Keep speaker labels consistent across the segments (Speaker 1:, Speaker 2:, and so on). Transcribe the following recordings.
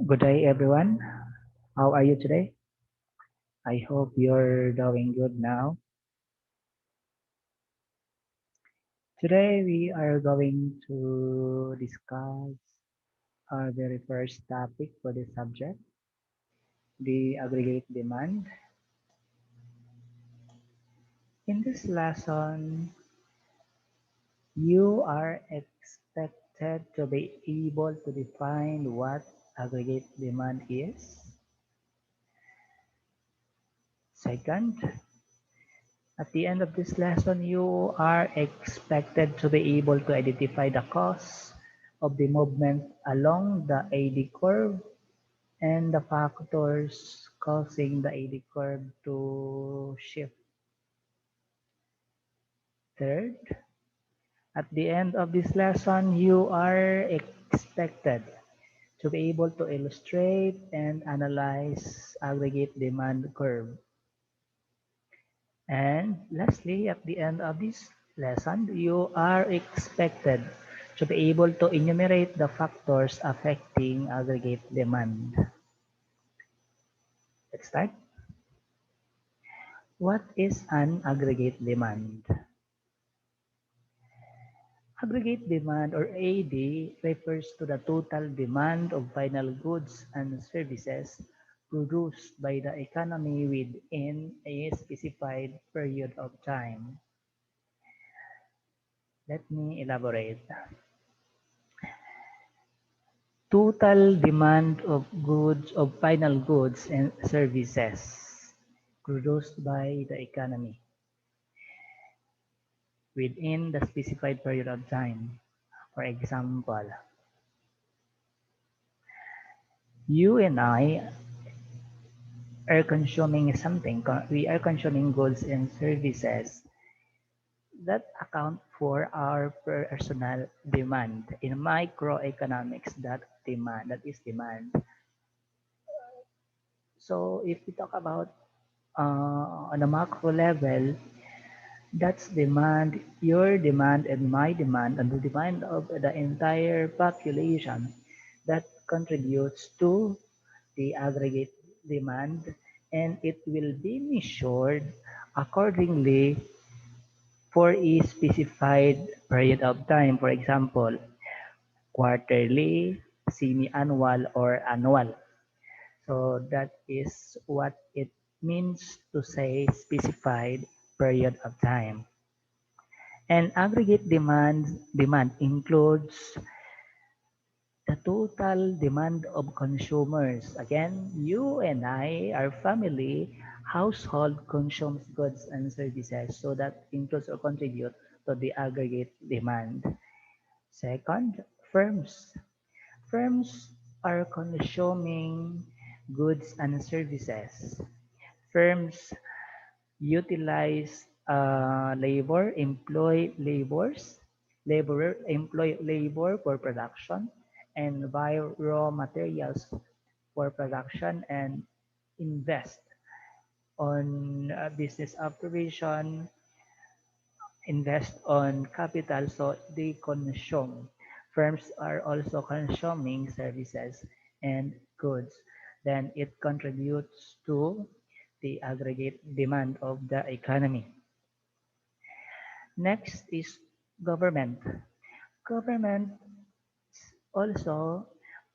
Speaker 1: Good day, everyone. How are you today? I hope you're doing good now. Today, we are going to discuss our very first topic for this subject, the aggregate demand. In this lesson, you are expected to be able to define what aggregate demand is. Second, at the end of this lesson, you are expected to be able to identify the cause of the movement along the AD curve and the factors causing the AD curve to shift. Third, at the end of this lesson, you are expected to be able to illustrate and analyze aggregate demand curve. And lastly, at the end of this lesson, you are expected to be able to enumerate the factors affecting aggregate demand. Let's start. What is an aggregate demand? Aggregate demand, or AD, refers to the total demand of final goods and services produced by the economy within a specified period of time. Let me elaborate. Total demand of goods, of final goods and services produced by the economy within the specified period of time. For example, you and I are consuming something, we are consuming goods and services that account for our personal demand. In microeconomics, that is demand. So if we talk about on a macro level, that's demand, your demand and my demand, and the demand of the entire population that contributes to the aggregate demand, and it will be measured accordingly for a specified period of time. For example, quarterly, semi-annual, or annual. So that is what it means to say specified period of time. And aggregate demand includes the total demand of consumers. Again, you and I, our family, household consumes goods and services, so that includes or contribute to the aggregate demand. Second, firms. Firms are consuming goods and services. Firms utilize employ labor for production, and buy raw materials for production, and invest on business operation, invest on capital, so they consume. Firms are also consuming services and goods. Then it contributes to the aggregate demand of the economy. Next is government. Government also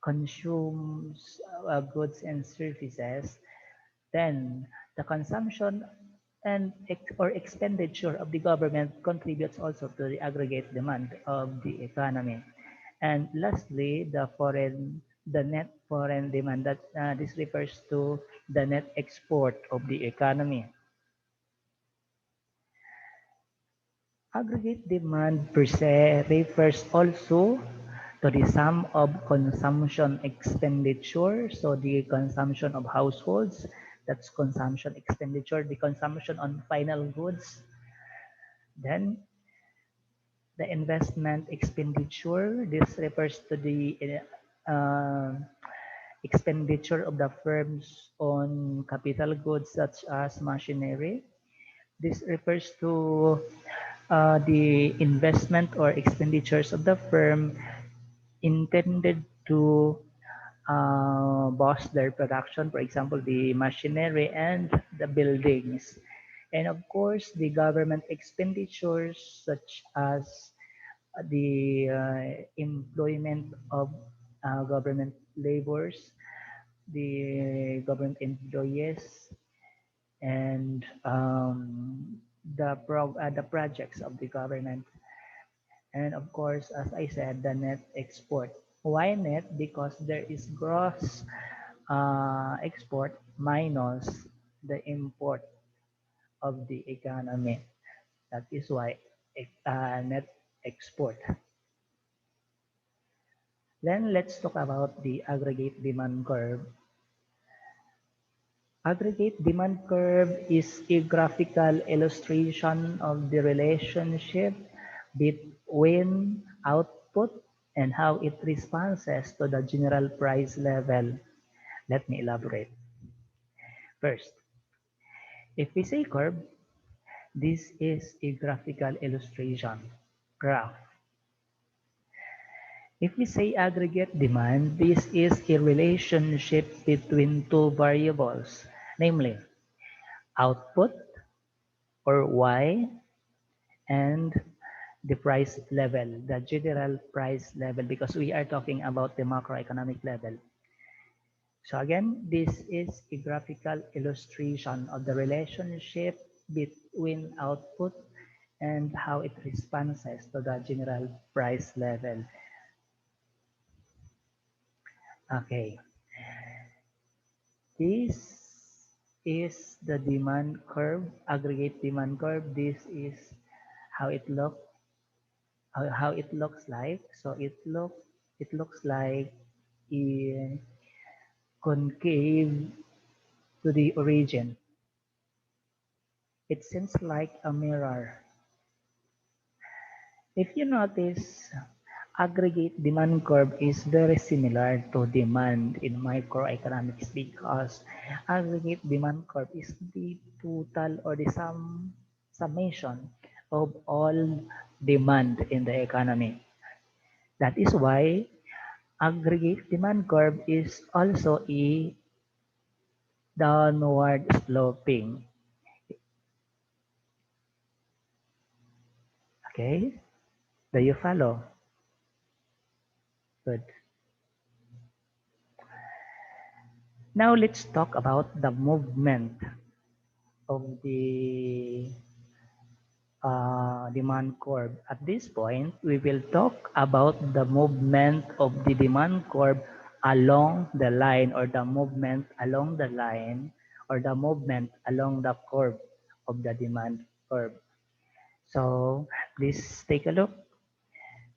Speaker 1: consumes goods and services. Then the consumption and or expenditure of the government contributes also to the aggregate demand of the economy. And lastly, the net foreign demand. That this refers to the net export of the economy. Aggregate demand per se refers also to the sum of consumption expenditure. So the consumption of households, that's consumption expenditure, the consumption on final goods. Then the investment expenditure, this refers to the expenditure of the firms on capital goods such as machinery. This refers to the investment or expenditures of the firm intended to boost their production, for example, the machinery and the buildings. And of course, the government expenditures such as the employment of government laborers, the government employees, and the projects of the government. And of course, as I said, the net export. Why net? Because there is gross export minus the import of the economy. That is why net export. Then let's talk about the aggregate demand curve. Aggregate demand curve is a graphical illustration of the relationship between output and how it responds to the general price level. Let me elaborate. First, if we say curve, this is a graphical illustration, graph. If we say aggregate demand, this is a relationship between two variables, namely output or Y and the price level, the general price level, because we are talking about the macroeconomic level. So again, this is a graphical illustration of the relationship between output and how it responds to the general price level. Okay, this is the demand curve, aggregate demand curve. This is how it looks like. So it looks like a concave to the origin. It seems like a mirror. If you notice, aggregate demand curve is very similar to demand in microeconomics because aggregate demand curve is the total or the summation of all demand in the economy. That is why aggregate demand curve is also a downward sloping. Okay, do you follow? Good. Now let's talk about the movement of the demand curve. At this point, we will talk about the movement of the demand curve along the line, or the movement along the line, or the movement along the curve of the demand curve. So please take a look.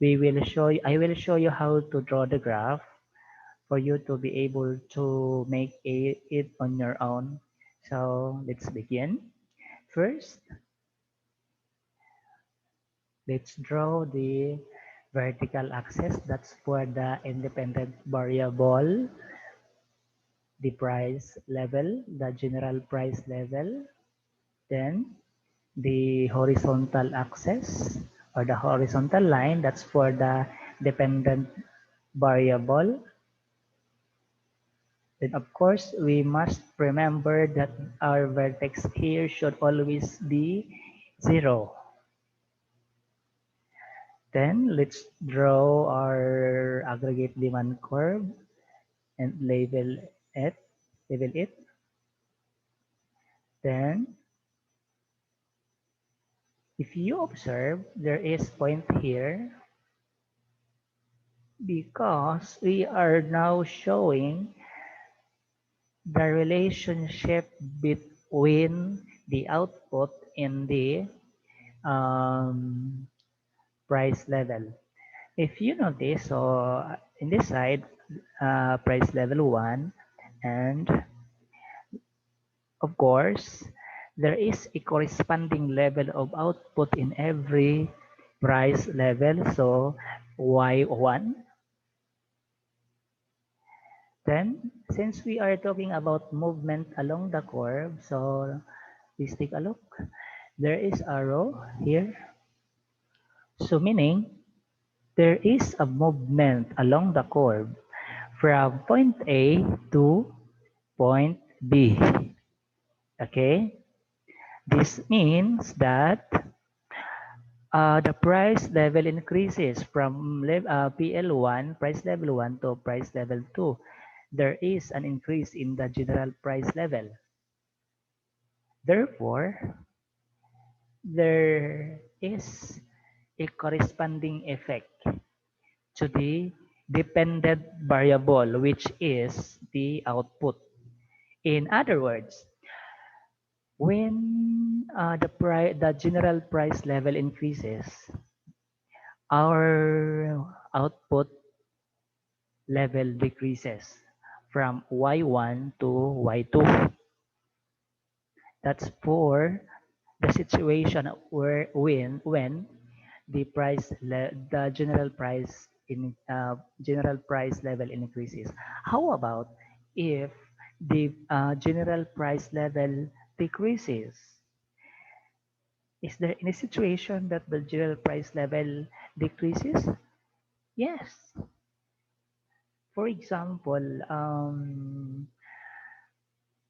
Speaker 1: I will show you how to draw the graph for you to be able to make it on your own. So let's begin. First, let's draw the vertical axis. That's for the independent variable, the price level, the general price level. Then the horizontal axis or the horizontal line, that's for the dependent variable. Then of course, we must remember that our vertex here should always be 0. Then let's draw our aggregate demand curve and it. Label it. Then, if you observe, there is point here because we are now showing the relationship between the output and the um, price level. If you notice, so in this side, price level 1, and of course, there is a corresponding level of output in every price level. So Y1. Then, since we are talking about movement along the curve, so please take a look. There is arrow here. So meaning, there is a movement along the curve from point A to point B. Okay, this means that the price level increases from PL1, price level 1 to price level 2. There is an increase in the general price level. Therefore, there is a corresponding effect to the dependent variable, which is the output. In other words, when the general price level increases, our output level decreases from Y1 to Y2. That's for the situation where when the general price level increases. How about if the general price level decreases? Is there any situation that the general price level decreases? Yes. For example,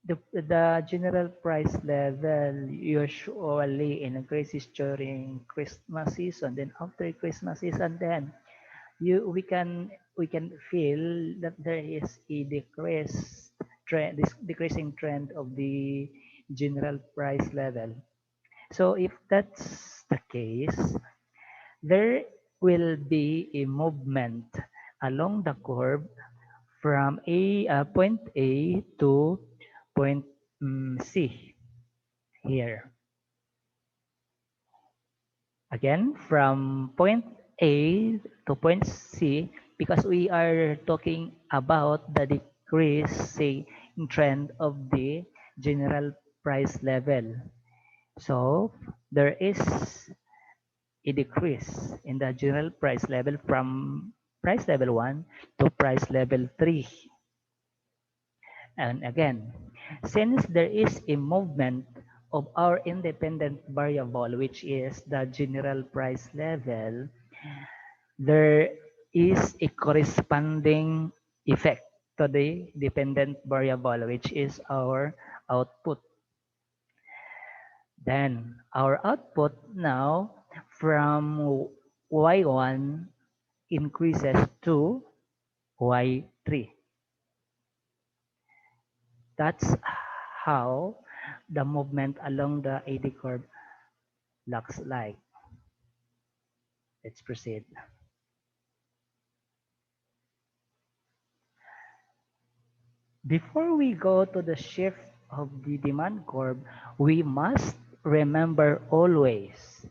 Speaker 1: the general price level usually increases during Christmas season. Then after Christmas season, then we can feel that there is a decreasing trend of the general price level. So if that's the case, there will be a movement along the curve from point A to point C here. Again, from point A to point C, because we are talking about the decreasing trend of the general price level. So there is a decrease in the general price level from price level 1 to price level 3. And again, since there is a movement of our independent variable, which is the general price level, there is a corresponding effect to the dependent variable, which is our output. Then our output now from Y1 increases to Y3. That's how the movement along the AD curve looks like. Let's proceed. Before we go to the shift of the demand curve, we must remember always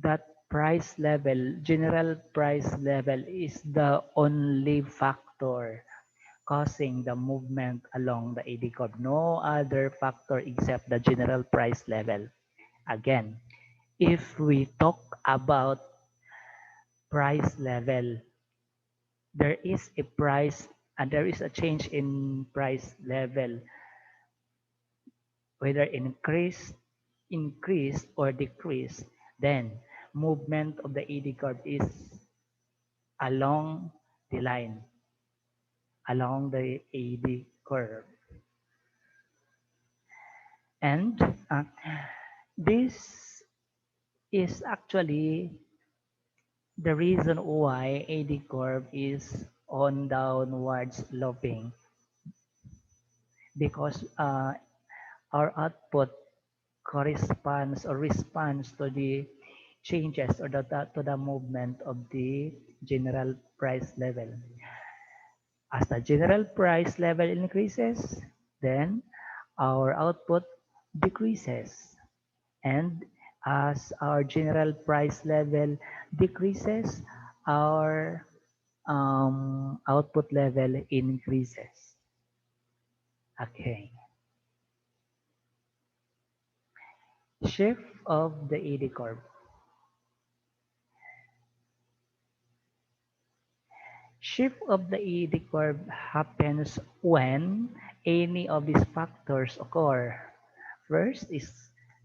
Speaker 1: that price level, general price level is the only factor causing the movement along the AD curve. No other factor except the general price level. Again, if we talk about price level, there is a price and there is a change in price level, whether increase or decrease, then movement of the AD curve is along the line, along the AD curve. And this is actually the reason why AD curve is on downward sloping, because our output corresponds or responds to the changes or to the movement of the general price level. As the general price level increases, then our output decreases. And as our general price level decreases, our output level increases. Okay. Shift of the AD curve. Shift of the AD curve happens when any of these factors occur. First is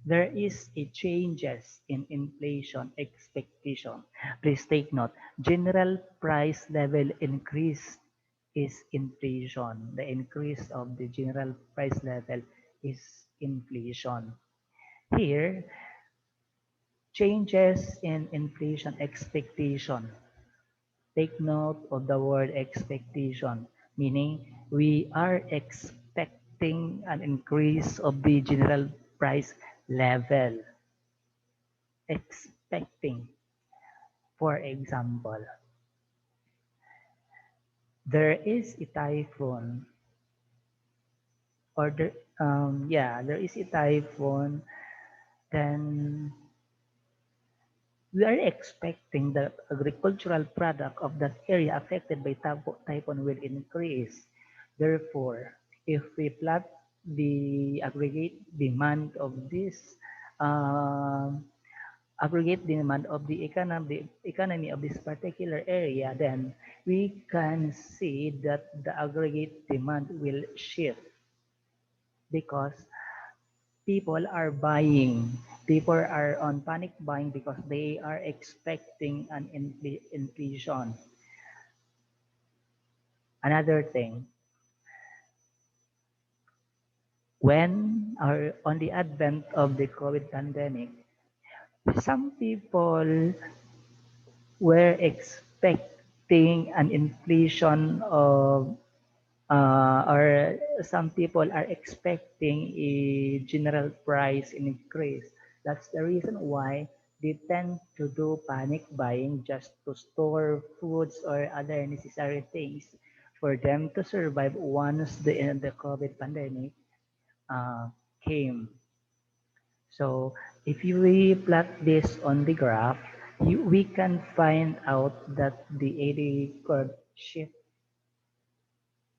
Speaker 1: there is a changes in inflation expectation. Please take note, general price level increase is inflation. The increase of the general price level is inflation. Here, changes in inflation expectation. Take note of the word expectation, meaning we are expecting an increase of the general price level. Expecting. For example, there is a typhoon, or there is a typhoon, then we are expecting the agricultural product of that area affected by typhoon will increase. Therefore, if we plot the um, aggregate demand of the economy of this particular area, then we can see that the aggregate demand will shift because people are buying. People are on panic buying because they are expecting an inflation. Another thing, when or on the advent of the COVID pandemic, some people were expecting an inflation of or some people are expecting a general price increase. That's the reason why they tend to do panic buying just to store foods or other necessary things for them to survive once the COVID pandemic uh, came. So if we plot this on the graph, we can find out that the AD curve shift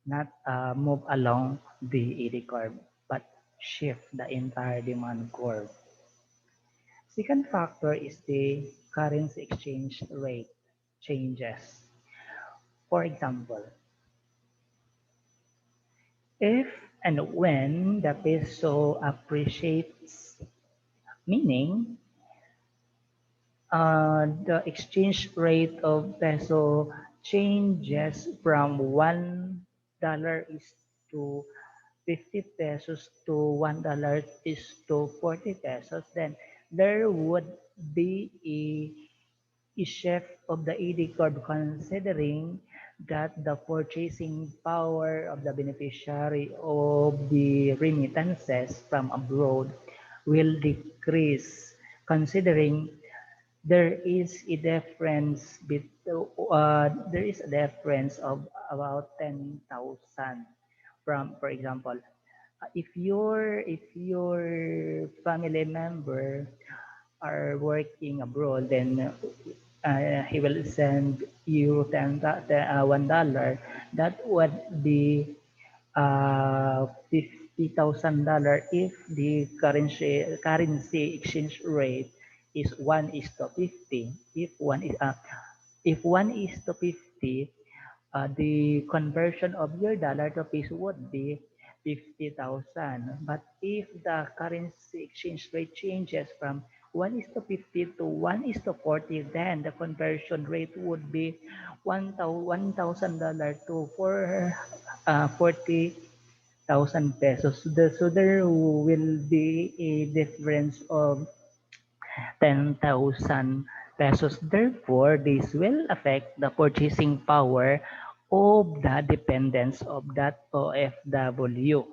Speaker 1: not move along the ED curve, but shift the entire demand curve. Second factor is the currency exchange rate changes. For example, if and when the peso appreciates, meaning the exchange rate of peso changes from $1 is to 50 pesos to $1 is to 40 pesos, then there would be a shift of the ED curve considering that the purchasing power of the beneficiary of the remittances from abroad will decrease considering there is a difference of about 10,000 from, for example, if your family member are working abroad, then he will send you $1. That would be $50,000 if the currency exchange rate is 1:50. If 1:50, the conversion of your dollar to peso would be 50,000. But if the currency exchange rate changes from 1:50 to 1:40, then the conversion rate would be $1,000 to 40,000 pesos. So there will be a difference of 10,000 pesos. Therefore, this will affect the purchasing power of the dependents of that OFW.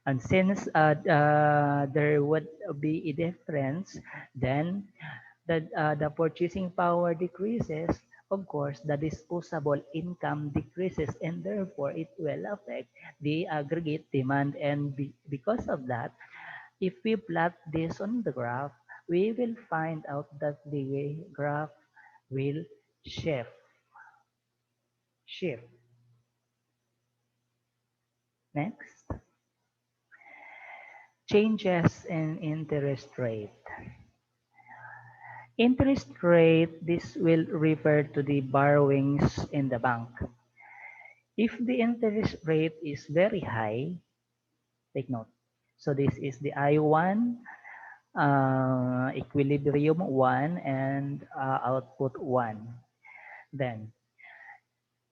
Speaker 1: And since there would be a difference, then the purchasing power decreases. Of course, the disposable income decreases, and therefore it will affect the aggregate demand. And because of that, if we plot this on the graph, we will find out that the graph will shift. Shift. Next, changes in interest rate. Interest rate, this will refer to the borrowings in the bank. If the interest rate is very high, take note. So this is the I1, equilibrium 1, and output 1. Then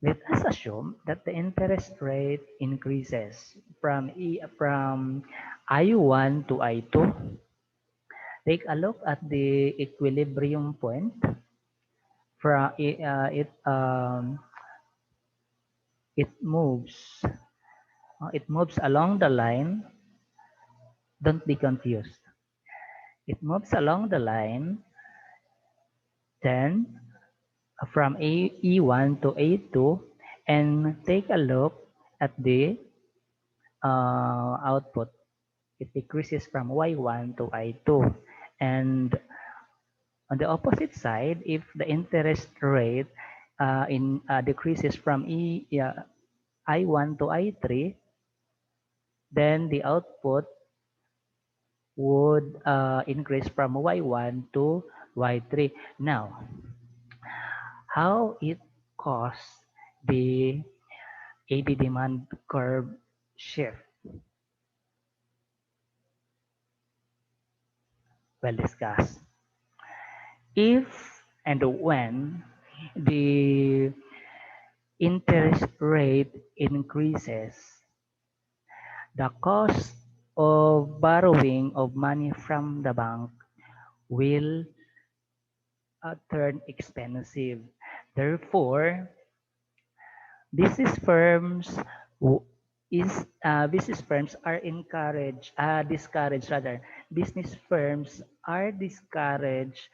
Speaker 1: Let us assume that the interest rate increases from I1 to I2. Take a look at the equilibrium point. From it moves along the line. Don't be confused. It moves along the line. Then from E1 to A2, and take a look at the output. It decreases from Y1 to I2. And on the opposite side, if the interest rate decreases from I1 to I3, then the output would increase from Y1 to Y3. Now, how it causes the AD demand curve shift? Well discussed. If and when the interest rate increases, the cost of borrowing of money from the bank will turn expensive. Therefore, business firms w- business firms are discouraged rather. Business firms are discouraged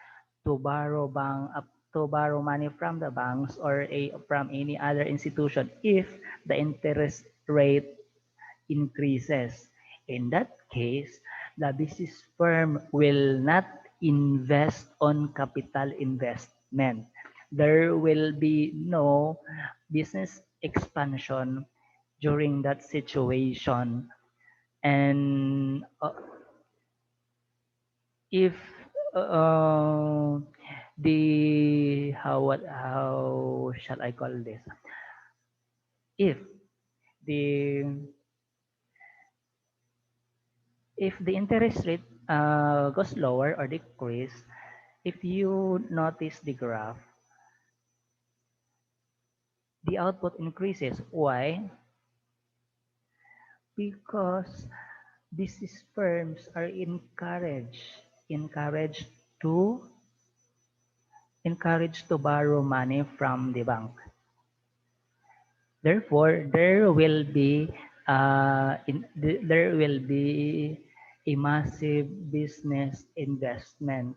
Speaker 1: to borrow money from the banks or from any other institution if the interest rate increases. In that case, the business firm will not invest on capital investment. There will be no business expansion during that situation. And if the how shall I call this? If the if the interest rate goes lower or decrease, if you notice the graph, the output increases. Why? Because business firms are encouraged to borrow money from the bank. Therefore, there will be a massive business investment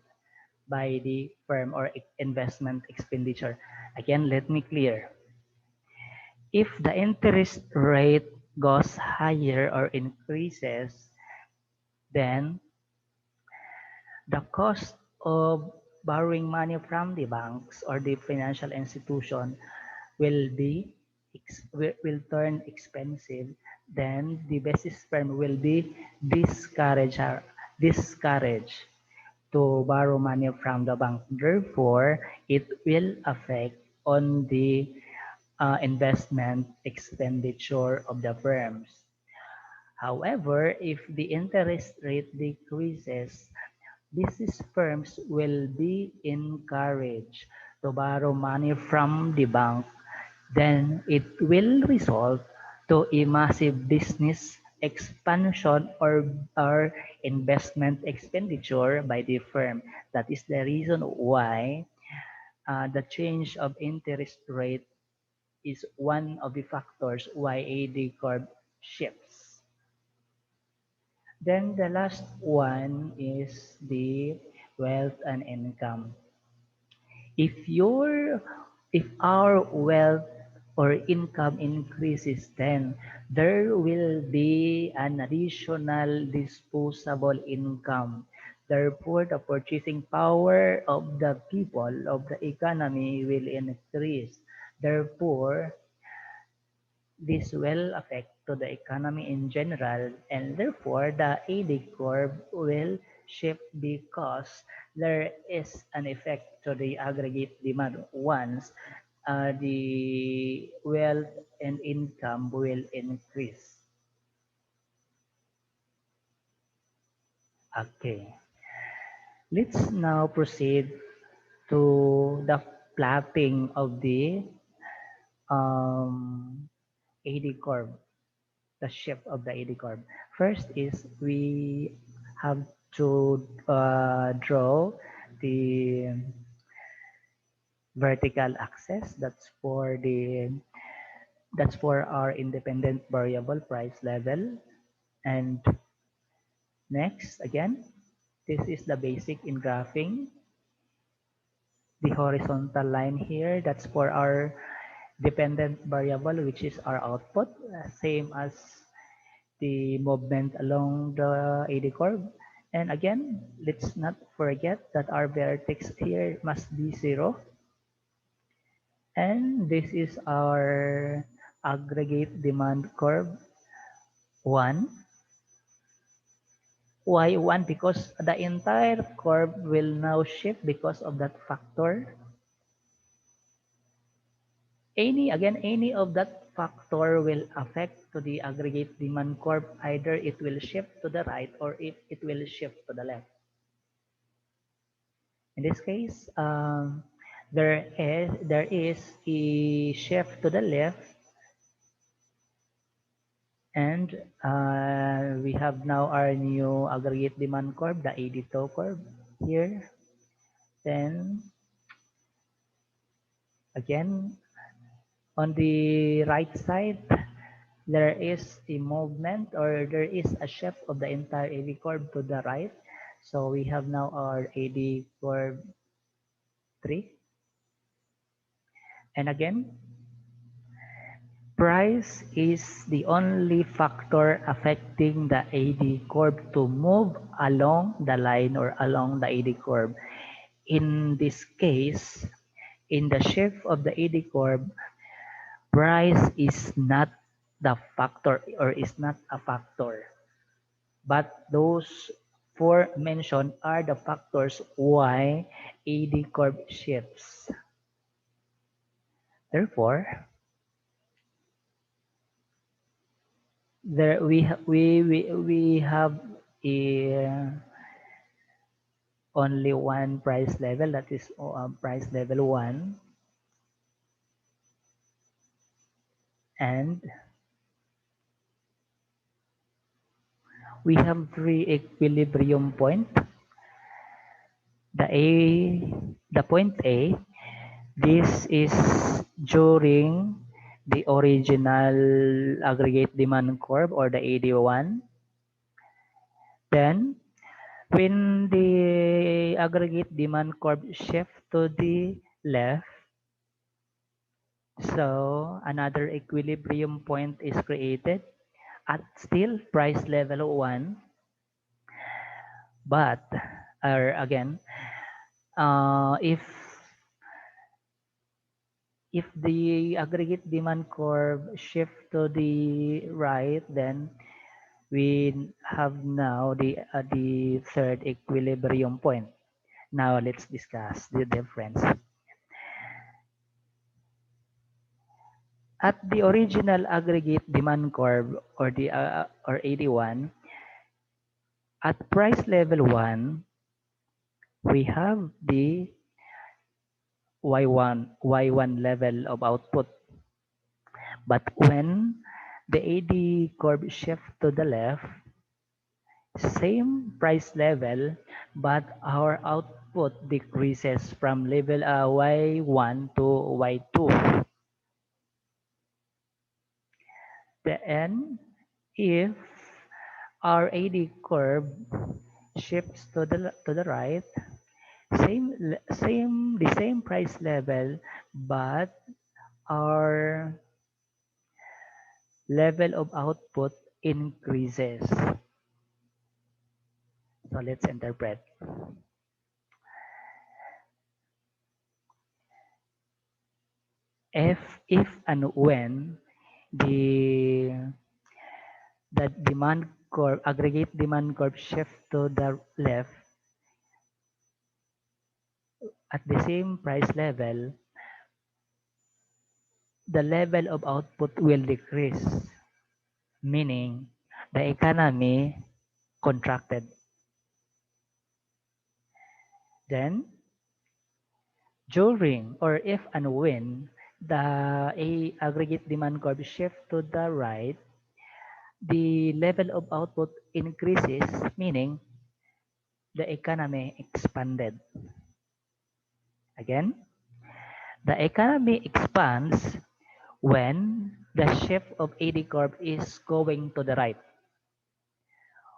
Speaker 1: by the firm or investment expenditure. Again, let me clear. If the interest rate goes higher or increases, then the cost of borrowing money from the banks or the financial institution will be will turn expensive. Then the business firm will be discouraged to borrow money from the bank. Therefore, it will affect on the investment expenditure of the firms. However, if the interest rate decreases, business firms will be encouraged to borrow money from the bank. Then it will result to a massive business expansion or investment expenditure by the firm. That is the reason why the change of interest rate is one of the factors why AD curve shifts. Then the last one is the wealth and income. If your if our wealth or income increases, then there will be an additional disposable income. Therefore, the purchasing power of the people of the economy will increase. Therefore, this will affect to the economy in general, and therefore the AD curve will shift because there is an effect to the aggregate demand once the wealth and income will increase. Okay, let's now proceed to the plotting of the AD curve, the shift of the AD curve. First is we have to draw the vertical axis. That's for our independent variable price level. And next, again, this is the basic in graphing. The horizontal line here, that's for our dependent variable, which is our output, same as the movement along the AD curve. And again, let's not forget that our vertex here must be 0. And this is our aggregate demand curve 1. Why 1? Because the entire curve will now shift because of that factor. Any of that factor will affect to the aggregate demand curve. Either it will shift to the right or it will shift to the left. In this case, there is a shift to the left, and we have now our new aggregate demand curve, the AD2 curve here. Then again, on the right side, there is a movement, or there is a shift of the entire AD curve to the right. So we have now our AD curve 3. And again, price is the only factor affecting the AD curve to move along the line or along the AD curve. In this case, in the shift of the AD curve, price is not the factor or is not a factor. But those four mentioned are the factors why AD curve shifts. Therefore, there we have a only one price level, that is price level 1, and we have 3 equilibrium point. The point A, this is during the original aggregate demand curve or the AD1. Then when the aggregate demand curve shift to the left, so another equilibrium point is created at still price level 1, but again, if the aggregate demand curve shift to the right, then we have now the third equilibrium point. Now let's discuss the difference. At the original aggregate demand curve or the or AD1, at price level 1, we have the Y1 level of output. But when the AD curve shift to the left, same price level, but our output decreases from level Y1 to Y2. Then, if our AD curve shifts to the right, the same price level, but our level of output increases. So let's interpret. If and when the demand curve, aggregate demand curve shift to the left at the same price level, the level of output will decrease, meaning the economy contracted. Then, during or if and when the aggregate demand curve shift to the right, the level of output increases, meaning the economy expanded. Again, the economy expands when the shift of AD curve is going to the right,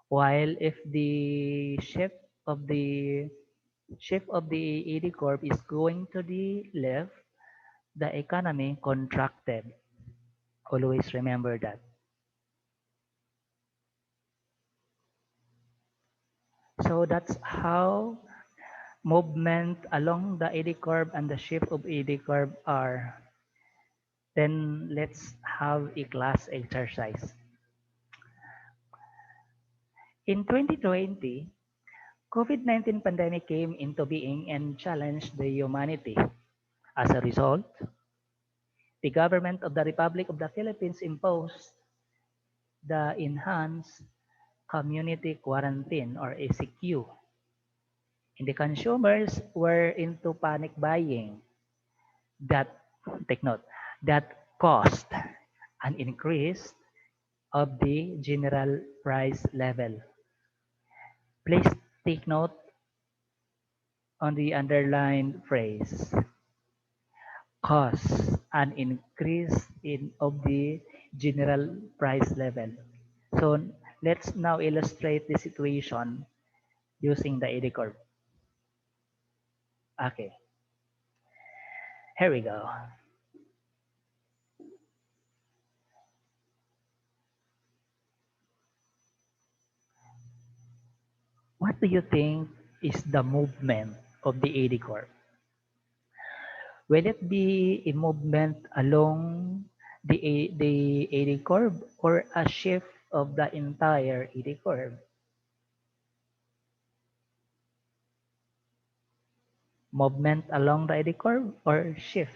Speaker 1: while if the shift of the AD curve is going to the left, the economy contracted. Always remember that. So that's how movement along the AD curve and the shift of AD curve are. Then let's have a class exercise. In 2020, COVID-19 pandemic came into being and challenged the humanity. As a result, the government of the Republic of the Philippines imposed the enhanced community quarantine or ACQ. And the consumers were into panic buying that, take note, that caused an increase of the general price level. Please take note on the underlined phrase, cause an increase in of the general price level. So let's now illustrate the situation using the AD curve. Okay, here we go. What do you think is the movement of the AD curve? Will it be a movement along the AD curve or a shift of the entire AD curve? Movement along the AD curve or shift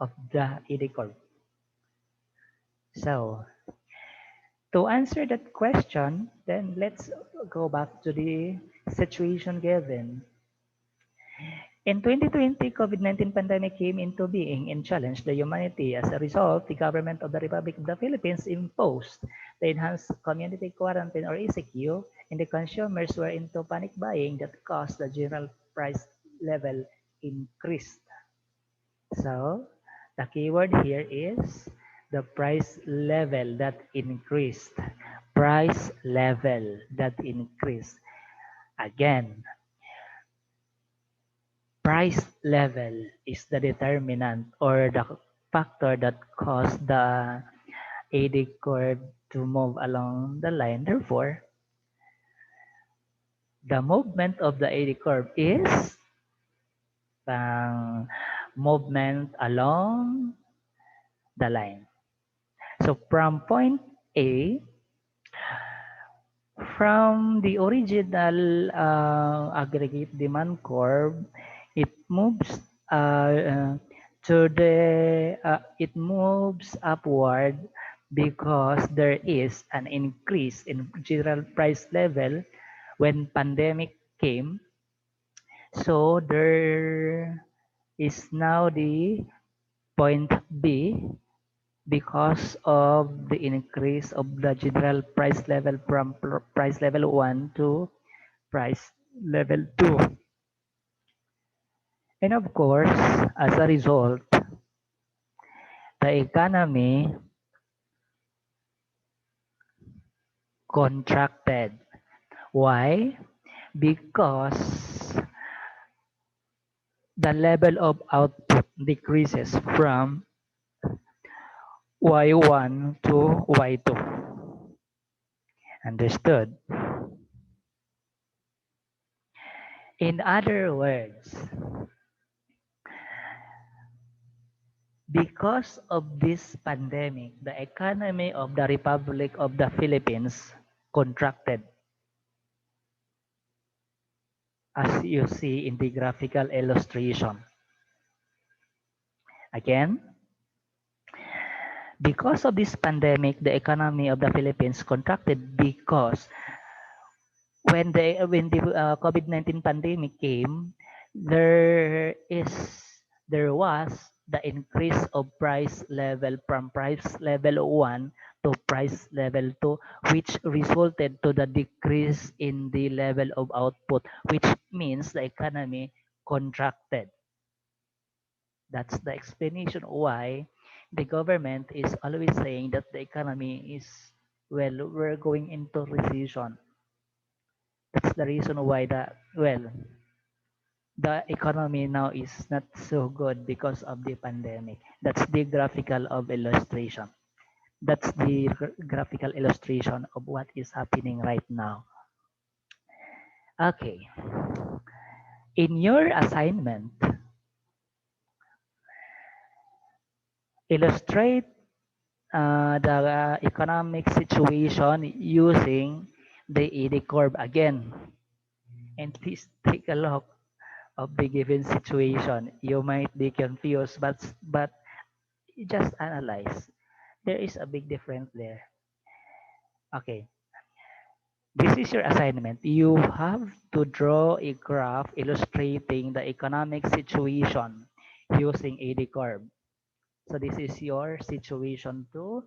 Speaker 1: of the AD curve? So, to answer that question, then let's go back to the situation given. In 2020, COVID-19 pandemic came into being and challenged the humanity. As a result, the government of the Republic of the Philippines imposed the enhanced community quarantine or ECQ, and the consumers were into panic buying that caused the general price level increased. So, the keyword here is the price level that increased. Price level that increased. Again, price level is the determinant or the factor that caused the AD curve to move along the line. Therefore, the movement of the AD curve is movement along the line. So from point A, from the original aggregate demand curve, it moves to the it moves upward because there is an increase in general price level when pandemic came. So there is now the point B because of the increase of the general price level from price level 1 to price level 2. And of course, as a result, the economy contracted. Why? Because the level of output decreases from Y1 to Y2. Understood? In other words, because of this pandemic, the economy of the Republic of the Philippines contracted, as you see in the graphical illustration. Again, because of this pandemic, the economy of the Philippines contracted because when the COVID-19 pandemic came, there was the increase of price level from price level 1 to price level 2, which resulted to the decrease in the level of output, which means the economy contracted. That's the explanation why the government is always saying that the economy is, well, we're going into recession. That's the reason why the economy now is not so good because of the pandemic. That's the graphical of illustration. That's the graphical illustration of what is happening right now. Okay. In your assignment, illustrate the economic situation using the ED curve again. And please take a look of the given situation. You might be confused, but just analyze. There is a big difference there. Okay, this is your assignment. You have to draw a graph illustrating the economic situation using AD curve. So this is your situation to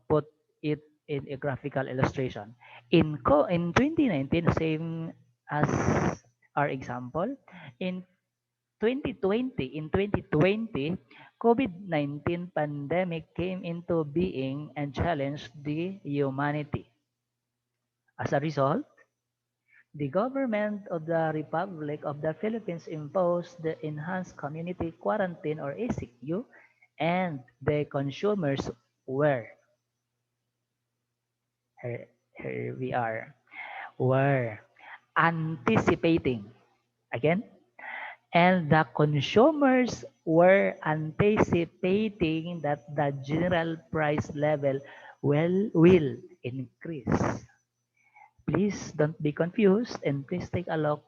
Speaker 1: put it in a graphical illustration. In 2019, same as our example, in 2020, COVID-19 pandemic came into being and challenged the humanity. As a result, the government of the Republic of the Philippines imposed the Enhanced Community Quarantine or ACQ, and the consumers were, here we are, were anticipating, again, and the consumers were anticipating that the general price level will increase. Please don't be confused and please take a look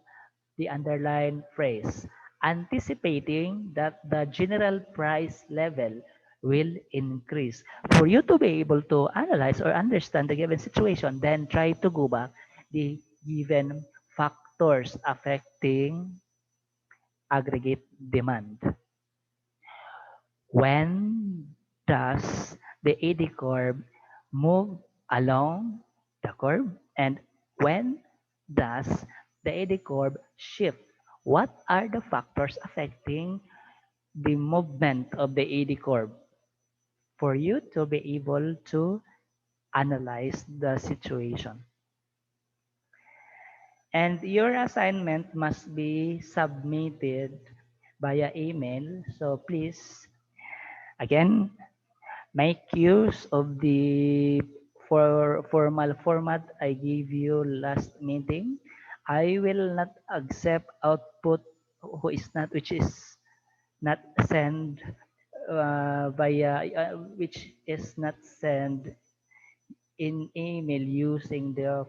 Speaker 1: the underlined phrase. Anticipating that the general price level will increase. For you to be able to analyze or understand the given situation, then try to go back the given factors affecting aggregate demand. When does the AD curve move along the curve, and when does the AD curve shift? What are the factors affecting the movement of the AD curve for you to be able to analyze the situation? And your assignment must be submitted via email. So please, again, make use of the formal format I gave you last meeting. I will not accept output which is not sent which is not sent in email using the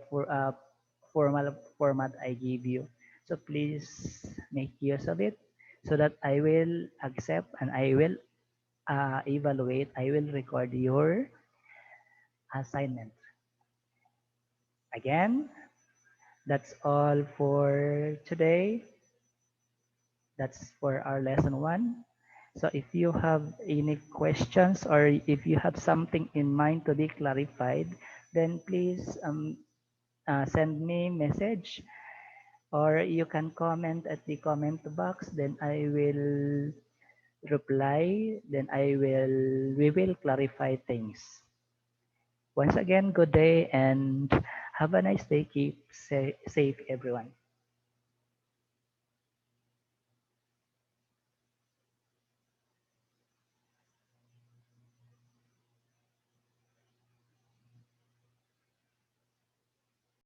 Speaker 1: formal format I gave you. So please make use of it so that I will accept and I will evaluate, I will record your assignment. Again, that's all for today. That's for our lesson 1. So if you have any questions or if you have something in mind to be clarified, then please send me message or you can comment at the comment box. Then I will reply. Then we will clarify things. Once again, good day and have a nice day. Keep safe, everyone.